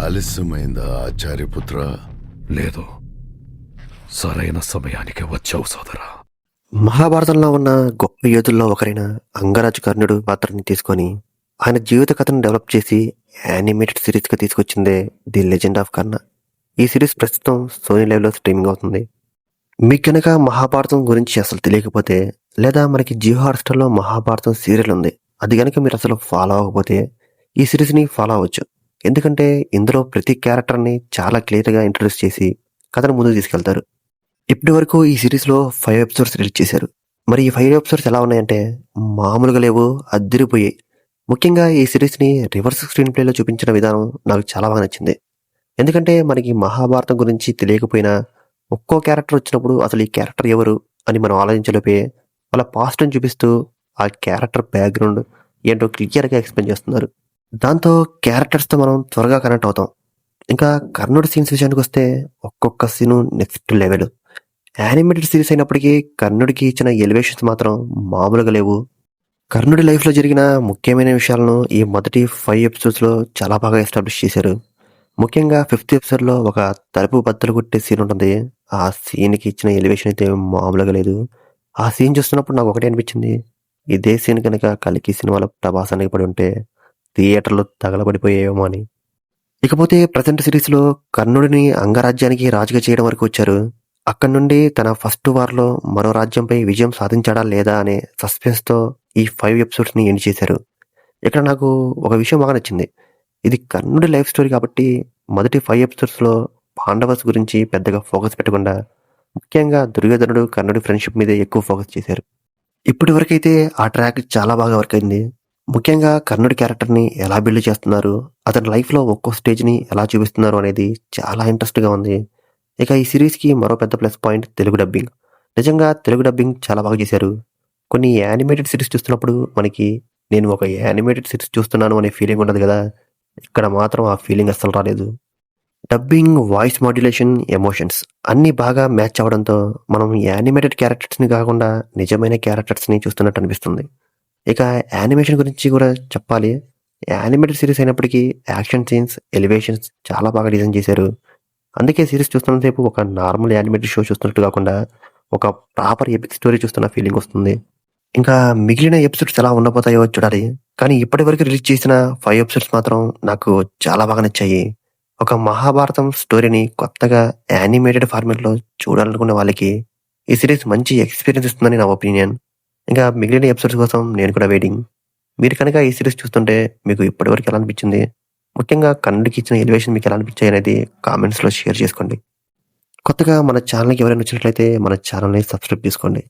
ఆలస్యమైందా ఆచార్యపుత్ర? లేదు, సరైన సమయానికి వచ్చావు సోదరా. మహాభారతంలో ఉన్న గొప్ప యోధుల్లో ఒకరైన అంగరాజు కర్ణుడు పాత్రని తీసుకొని ఆయన జీవిత కథను డెవలప్ చేసి యానిమేటెడ్ సిరీస్గా తీసుకొచ్చిందే ది లెజెండ్ ఆఫ్ కర్ణ. ఈ సిరీస్ ప్రస్తుతం సోనీ లైవ్లో స్ట్రీమింగ్ అవుతుంది. మీకు కనుక మహాభారతం గురించి అసలు తెలియకపోతే, లేదా మనకి జియో హాట్‌స్టార్‌లో మహాభారతం సీరియల్ ఉంది, అది కనుక మీరు అసలు ఫాలో అవ్వకపోతే ఈ సిరీస్ని ఫాలో అవ్వచ్చు. ఎందుకంటే ఇందులో ప్రతి క్యారెక్టర్ని చాలా క్లియర్గా ఇంట్రడ్యూస్ చేసి కథను ముందుకు తీసుకెళ్తారు. ఇప్పటి వరకు ఈ సిరీస్లో 5 ఎపిసోడ్స్ రిలీజ్ చేశారు. మరి ఈ 5 ఎపిసోడ్స్ ఎలా ఉన్నాయంటే మామూలుగా లేవు, అద్దిరిపోయాయి. ముఖ్యంగా ఈ సిరీస్ని రివర్స్ స్క్రీన్ ప్లేలో చూపించిన విధానం నాకు చాలా బాగా నచ్చింది. ఎందుకంటే మనకి మహాభారతం గురించి తెలియకపోయినా ఒక్కో క్యారెక్టర్ వచ్చినప్పుడు అసలు ఈ క్యారెక్టర్ ఎవరు అని మనం ఆలోచించలేపే వాళ్ళ పాస్ట్ని చూపిస్తూ ఆ క్యారెక్టర్ బ్యాక్గ్రౌండ్ ఏంటో క్లియర్గా ఎక్స్ప్లెయిన్ చేస్తున్నారు. దాంతో క్యారెక్టర్స్తో మనం త్వరగా కనెక్ట్ అవుతాం. ఇంకా కర్ణుడి సీన్స్ విషయానికి వస్తే ఒక్కొక్క scene next level. Animated series అయినప్పటికీ కర్ణుడికి ఇచ్చిన ఎలివేషన్స్ మాత్రం మామూలుగా లేవు. కర్ణుడి లైఫ్లో జరిగిన ముఖ్యమైన విషయాలను ఈ మొదటి 5 ఎపిసోడ్స్లో చాలా బాగా ఎస్టాబ్లిష్ చేశారు. ముఖ్యంగా 5th ఎపిసోడ్లో ఒక తలుపు బద్దలు కొట్టే సీన్ ఉంటుంది. ఆ సీన్కి ఇచ్చిన ఎలివేషన్ అయితే మామూలుగా లేదు. ఆ సీన్ చూస్తున్నప్పుడు నాకు ఒకటే అనిపించింది, ఇదే సీన్ కనుక కల్కి సినిమాలో ప్రభాస్ అనేకి పడి ఉంటే థియేటర్లో తగలబడిపోయేమో అని. ఇకపోతే ప్రజెంట్ సిరీస్లో కర్ణుడిని అంగరాజ్యానికి రాజుగా చేయడం వరకు వచ్చారు. అక్కడి నుండి తన ఫస్ట్ వార్లో మరో రాజ్యంపై విజయం సాధించాడా లేదా అనే సస్పెన్స్తో ఈ 5 ఎపిసోడ్స్ని ఎండ్ చేశారు. ఇక్కడ నాకు ఒక విషయం బాగా నచ్చింది. ఇది కర్ణుడి లైఫ్ స్టోరీ కాబట్టి మొదటి 5 ఎపిసోడ్స్లో పాండవర్స్ గురించి పెద్దగా ఫోకస్ పెట్టకుండా ముఖ్యంగా దుర్యోధనుడు కర్ణుడి ఫ్రెండ్షిప్ మీదే ఎక్కువ ఫోకస్ చేశారు. ఇప్పటి వరకైతే ఆ ట్రాక్ చాలా బాగా వర్క్ అయింది. ముఖ్యంగా కర్ణుడి క్యారెక్టర్ని ఎలా బిల్డ్ చేస్తున్నారు, అతని లైఫ్లో ఒక్కో స్టేజ్ని ఎలా చూపిస్తున్నారు అనేది చాలా ఇంట్రెస్ట్గా ఉంది. ఇక ఈ సిరీస్కి మరో పెద్ద ప్లస్ పాయింట్ తెలుగు డబ్బింగ్. నిజంగా తెలుగు డబ్బింగ్ చాలా బాగా చేశారు. కొన్ని యానిమేటెడ్ సిరీస్ చూస్తున్నప్పుడు మనకి నేను ఒక యానిమేటెడ్ సిరీస్ చూస్తున్నాను అనే ఫీలింగ్ ఉండదు కదా, ఇక్కడ మాత్రం ఆ ఫీలింగ్ అస్సలు రాలేదు. డబ్బింగ్, వాయిస్ మాడ్యులేషన్, ఎమోషన్స్ అన్నీ బాగా మ్యాచ్ అవ్వడంతో మనం యానిమేటెడ్ క్యారెక్టర్స్ని కాకుండా నిజమైన క్యారెక్టర్స్ని చూస్తున్నట్టు అనిపిస్తుంది. ఇక యానిమేషన్ గురించి కూడా చెప్పాలి. యానిమేటెడ్ సిరీస్ అయినప్పటికీ యాక్షన్ సీన్స్, ఎలివేషన్స్ చాలా బాగా డిజైన్ చేశారు. అందుకే సిరీస్ చూస్తున్నంతసేపు ఒక నార్మల్ యానిమేటెడ్ షో చూస్తున్నట్టు కాకుండా ఒక ప్రాపర్ ఎపిక్ స్టోరీ చూస్తున్న ఫీలింగ్ వస్తుంది. ఇంకా మిగిలిన ఎపిసోడ్స్ ఎలా ఉండబోతాయో చూడాలి. కానీ ఇప్పటి వరకు రిలీజ్ చేసిన 5 ఎపిసోడ్స్ మాత్రం నాకు చాలా బాగా నచ్చాయి. ఒక మహాభారతం స్టోరీని కొత్తగా యానిమేటెడ్ ఫార్మాట్లో చూడాలనుకున్న వాళ్ళకి ఈ సిరీస్ మంచి ఎక్స్పీరియన్స్ ఇస్తుందని నా ఒపీనియన్. ఇంకా మిగిలిన ఎపిసోడ్స్ కోసం నేను కూడా వెయిటింగ్. మీరు కనుక ఈ సిరీస్ చూస్తుంటే మీకు ఇప్పటివరకు ఎలా అనిపించింది, ముఖ్యంగా కన్నుడికి ఇచ్చిన ఎలివేషన్ మీకు ఎలా అనిపించాయి అనేది కామెంట్స్లో షేర్ చేసుకోండి. కొత్తగా మన ఛానల్కి ఎవరైనా వచ్చినట్లయితే మన ఛానల్ని సబ్స్క్రైబ్ చేసుకోండి.